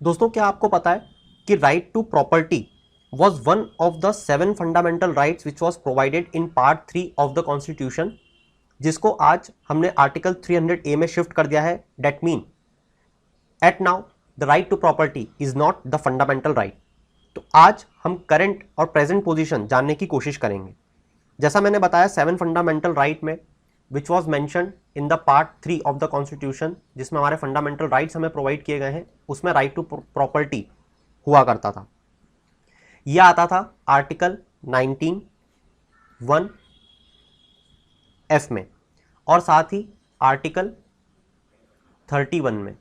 दोस्तों क्या आपको पता है कि right to property was one of the 7 fundamental rights which was provided in part 3 of the constitution, जिसको आज हमने आर्टिकल 300A में शिफ्ट कर दिया है. That mean at now the right to property is not the fundamental right. तो आज हम करंट और प्रेजेंट पोजीशन जानने की कोशिश करेंगे. जैसा मैंने बताया 7 फंडामेंटल राइट में which was mention in the part 3 of the constitution, जिसमें हमारे फंडामेंटल राइट्स हमें प्रोवाइड किए गए हैं, उसमें राइट टू प्रॉपर्टी हुआ करता था. यह आता था आर्टिकल 19(1)(f) में और साथ ही आर्टिकल 31 में.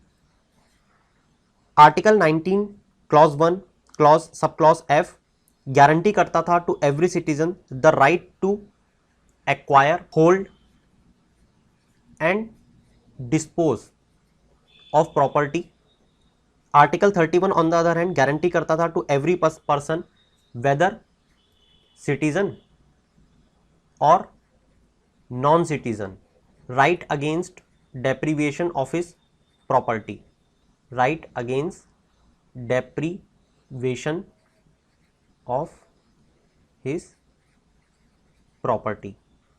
Article 19 clause 1 clause sub clause F guarantee करता था to every citizen the right to acquire, hold and dispose of property. Article 31 on the other hand guarantee करता था to every person whether citizen और non citizen right against deprivation of his property. Right against deprivation of his property.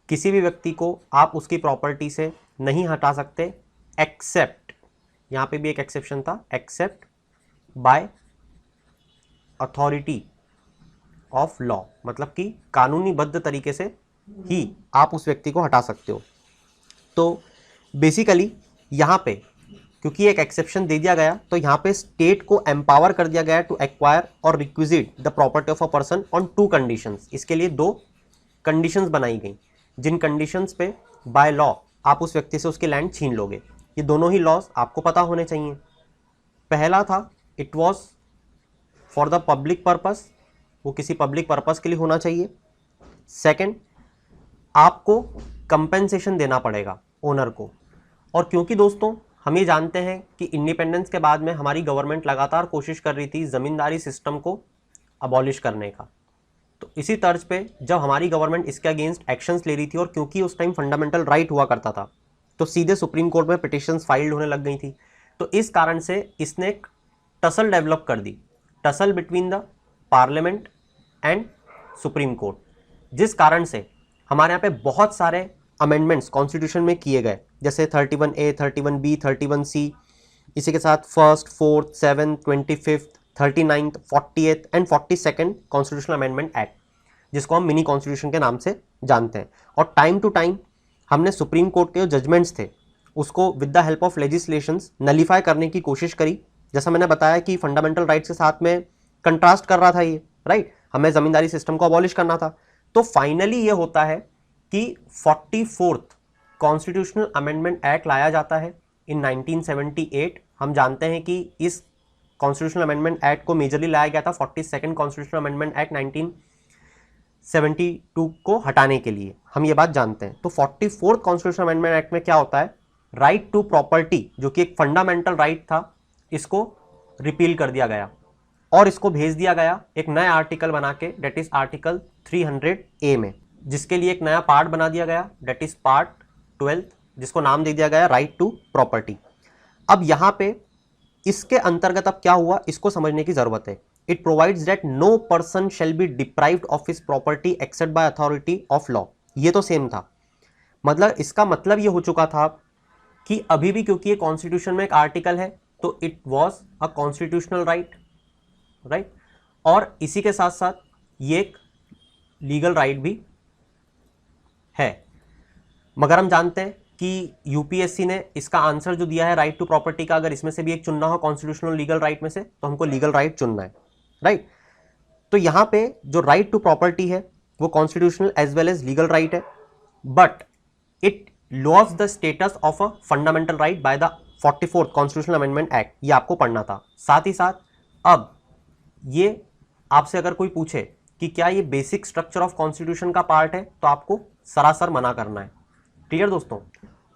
किसी भी व्यक्ति को आप उसकी property से नहीं हटा सकते एक्सेप्ट, यहां पे भी एक एक्सेप्शन था, accept by authority of law, मतलब कि कानूनीबद्ध तरीके से ही आप उस व्यक्ति को हटा सकते हो. तो बेसिकली यहां पे क्योंकि एक एक्सेप्शन दे दिया गया तो यहां पे स्टेट को एम्पावर कर दिया गया टू एक्वायर और requisite the property of a person on 2 conditions. इसके लिए 2 कंडीशंस बनाई गई, जिन कंडीशंस पे बाय लॉ आप उस व्यक्ति से उसकी लैंड छीन लोगे. ये दोनों ही लॉज आपको पता होने चाहिए. पहला था it was for the public purpose, वो किसी पब्लिक पर्पस के लिए होना चाहिए. सेकंड, आपको कंपेंसेशन देना पड़ेगा ओनर को. और क्योंकि दोस्तों हम ये जानते हैं कि इंडिपेंडेंस के बाद में हमारी गवर्नमेंट लगातार कोशिश कर रही थी ज़मींदारी सिस्टम को अबॉलिश करने का, तो इसी तर्ज पे जब हमारी गवर्नमेंट इसके अगेंस्ट एक्शंस ले रही थी और क्योंकि उस टाइम फंडामेंटल राइट हुआ करता था तो सीधे सुप्रीम कोर्ट में पिटिशंस फाइल्ड होने लग गई थी. तो इस कारण से इसने एक टसल डेवलप कर दी, tussle between the parliament and supreme court, जिस कारण से हमारे यहाँ पे बहुत सारे अमेंडमेंट्स कॉन्स्टिट्यूशन में किए गए, जैसे 31A, 31B, 31C, इसी के साथ 1st, 4th, 7th, 25th, 39th, 48th and 42nd constitutional amendment act, जिसको हम मिनी कॉन्स्टिट्यूशन के नाम से जानते हैं. और टाइम टू टाइम हमने सुप्रीम कोर्ट के जो जजमेंट्स थे उसको with the help of legislations nullify करने की कोशिश करी. जैसा मैंने बताया कि फंडामेंटल राइट्स के साथ में कंट्रास्ट कर रहा था ये, राइट. हमें जमींदारी सिस्टम को अबॉलिश करना था. तो फाइनली ये होता है कि 44th कॉन्स्टिट्यूशनल अमेंडमेंट एक्ट लाया जाता है इन 1978. हम जानते हैं कि इस कॉन्स्टिट्यूशनल अमेंडमेंट एक्ट को मेजरली लाया गया था 42nd कॉन्स्टिट्यूशनल अमेंडमेंट एक्ट 1972 को हटाने के लिए, हम ये बात जानते हैं. तो 44th कॉन्स्टिट्यूशनल अमेंडमेंट एक्ट में क्या होता है, राइट टू प्रॉपर्टी जो कि एक फंडामेंटल राइट था, इसको रिपील कर दिया गया और इसको भेज दिया गया एक नया आर्टिकल बना के, डेट इज आर्टिकल 300A में, जिसके लिए एक नया पार्ट बना दिया गया, डेट इज पार्ट 12, जिसको नाम दे दिया गया राइट टू प्रॉपर्टी. अब यहां पे इसके अंतर्गत अब क्या हुआ, इसको समझने की जरूरत है. It provides that no person shall be deprived of his property except by authority of law. ये तो सेम था, मतलब इसका मतलब ये हो चुका था कि अभी भी क्योंकि ये कॉन्स्टिट्यूशन में एक आर्टिकल है तो it was a constitutional right, right. और इसी के साथ साथ ये एक लीगल राइट भी है. मगर हम जानते हैं कि यूपीएससी ने इसका आंसर जो दिया है राइट टू प्रॉपर्टी का, अगर इसमें से भी एक चुनना हो कॉन्स्टिट्यूशनल लीगल राइट में से, तो हमको लीगल राइट चुनना है, राइट. तो यहां पे जो राइट टू प्रॉपर्टी है वो constitutional as well as legal right है, but it lost the status of a fundamental right by the 44th constitutional amendment act. ये आपको पढ़ना था. साथ ही साथ अब ये आपसे अगर कोई पूछे कि क्या ये बेसिक स्ट्रक्चर ऑफ कॉन्स्टिट्यूशन का पार्ट है, तो आपको सरासर मना करना है. क्लियर दोस्तों.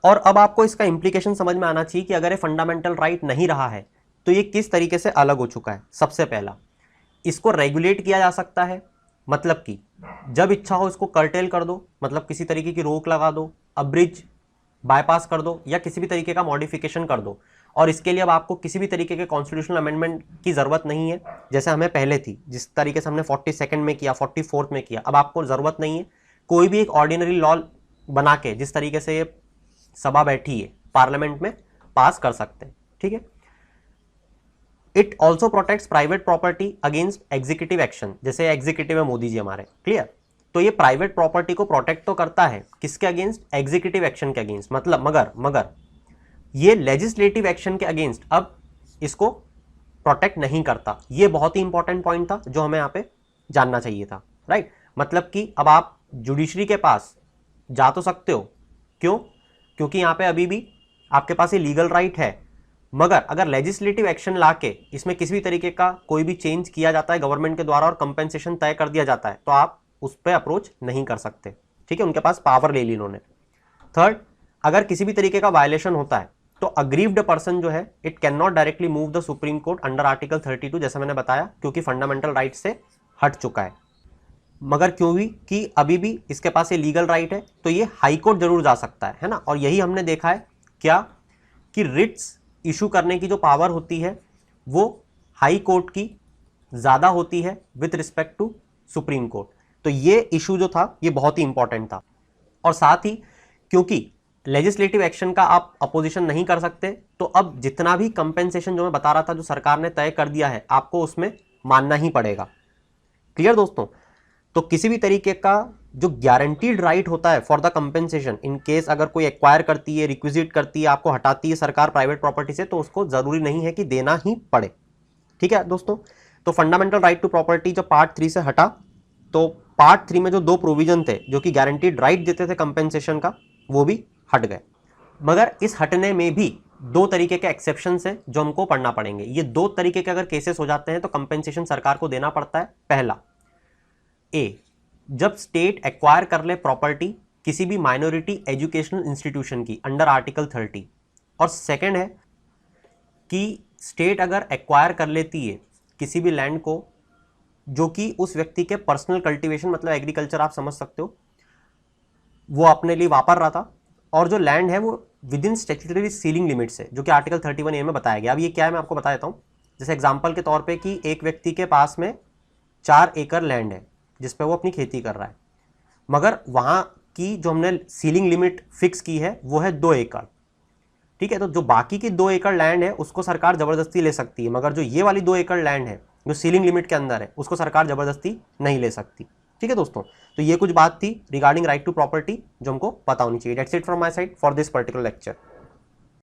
और अब आपको इसका इंप्लीकेशन समझ में आना चाहिए कि अगर ये फंडामेंटल राइट नहीं रहा है तो ये किस तरीके से अलग हो चुका है. सबसे पहला, इसको रेगुलेट किया जा सकता है, मतलब कि जब इच्छा हो इसको कर्टेल कर दो, मतलब किसी तरीके की रोक लगा दो, अब्रिज बाईपास कर दो या किसी भी तरीके का मॉडिफिकेशन कर दो. और इसके लिए अब आपको किसी भी तरीके के कॉन्स्टिट्यूशनल अमेंडमेंट की ज़रूरत नहीं है, जैसे हमें पहले थी, जिस तरीके से हमने 42nd में किया, 44th में किया, अब आपको ज़रूरत नहीं है। कोई भी एक ऑर्डिनरी लॉ बना के जिस तरीके से ये सभा बैठी है पार्लियामेंट में पास कर सकते हैं, ठीक है। It also protects private property against executive action, जैसे एग्जीक्यूटिव है मोदी जी हमारे, क्लियर। तो ये प्राइवेट प्रॉपर्टी को प्रोटेक्ट तो करता है, किसके अगेंस्ट? एग्जीक्यूटिव एक्शन के अगेंस्ट। मतलब मगर ये लेजिस्लेटिव एक्शन के अगेंस्ट अब इसको प्रोटेक्ट नहीं करता। ये बहुत ही इंपॉर्टेंट पॉइंट था जो हमें यहाँ पे जानना चाहिए था, राइट। मतलब कि अब आप जुडिशरी के पास जा तो सकते हो, क्यों? क्योंकि यहाँ पे अभी भी आपके पास ये लीगल राइट है, मगर अगर लेजिस्लेटिव एक्शन लाके इसमें किसी भी तरीके का कोई भी चेंज किया जाता है गवर्नमेंट के द्वारा और कंपेंसेशन तय कर दिया जाता है, तो आप उस पर अप्रोच नहीं कर सकते, ठीक है। उनके पास पावर ले ली इन्होंने। थर्ड, अगर किसी भी तरीके का वायलेशन होता है तो अग्रीव्ड पर्सन जो है it can not directly move the supreme court under article 32, जैसा मैंने बताया, क्योंकि फंडामेंटल राइट से हट चुका है। मगर क्यों भी कि अभी भी इसके पास ये लीगल राइट है, तो ये हाई कोर्ट जरूर जा सकता है ना। और यही हमने देखा है क्या कि रिट्स इशू करने की जो पावर होती है वो हाई कोर्ट की ज़्यादा होती है with respect to Supreme Court. तो ये इशू जो था ये बहुत ही इंपॉर्टेंट था। और साथ ही क्योंकि लेजिस्लेटिव एक्शन का आप अपोजिशन नहीं कर सकते, तो अब जितना भी कंपेंसेशन जो मैं बता रहा था जो सरकार ने तय कर दिया है आपको उसमें मानना ही पड़ेगा। क्लियर दोस्तों? तो किसी भी तरीके का जो गारंटीड राइट होता है for the compensation, in case अगर कोई एक्वायर करती है, रिक्विजिट करती है, आपको हटाती है सरकार प्राइवेट प्रॉपर्टी से, तो उसको जरूरी नहीं है कि देना ही पड़े, ठीक है दोस्तों। तो फंडामेंटल राइट टू प्रॉपर्टी जो पार्ट 3 से हटा, तो पार्ट 3 में जो 2 प्रोविजन थे जो कि गारंटीड राइट देते थे कंपेंसेशन का, वो भी हट गए। मगर इस हटने में भी 2 तरीके के एक्सेप्शंस हैं जो हमको पढ़ना पड़ेंगे। ये 2 तरीके के अगर केसेस हो जाते हैं तो कंपेंसेशन सरकार को देना पड़ता है। पहला, ए, जब स्टेट एक्वायर कर ले प्रॉपर्टी किसी भी माइनॉरिटी एजुकेशनल इंस्टीट्यूशन की अंडर आर्टिकल 30, और सेकंड है कि स्टेट अगर एक्वायर कर लेती है किसी भी लैंड को जो कि उस व्यक्ति के पर्सनल कल्टीवेशन, मतलब एग्रीकल्चर आप समझ सकते हो, वो अपने लिए वापर रहा था, और जो लैंड है वो with in statutory ceiling limits है जो कि आर्टिकल 31A में बताया गया। अब ये क्या है मैं आपको बता देता हूँ। जैसे एग्जांपल के तौर पे कि एक व्यक्ति के पास में 4 एकड़ लैंड है जिस पे वो अपनी खेती कर रहा है, मगर वहाँ की जो हमने सीलिंग लिमिट फिक्स की है वो है 2 एकड़, ठीक है। तो जो बाकी की 2 एकड़ लैंड है उसको सरकार ज़बरदस्ती ले सकती है, मगर जो ये वाली 2 एकड़ लैंड है जो सीलिंग लिमिट के अंदर है उसको सरकार ज़बरदस्ती नहीं ले सकती, ठीक है दोस्तों। तो ये कुछ बात थी रिगार्डिंग राइट टू प्रॉपर्टी जो हमको पता होनी चाहिए। That's it from my side for this particular lecture.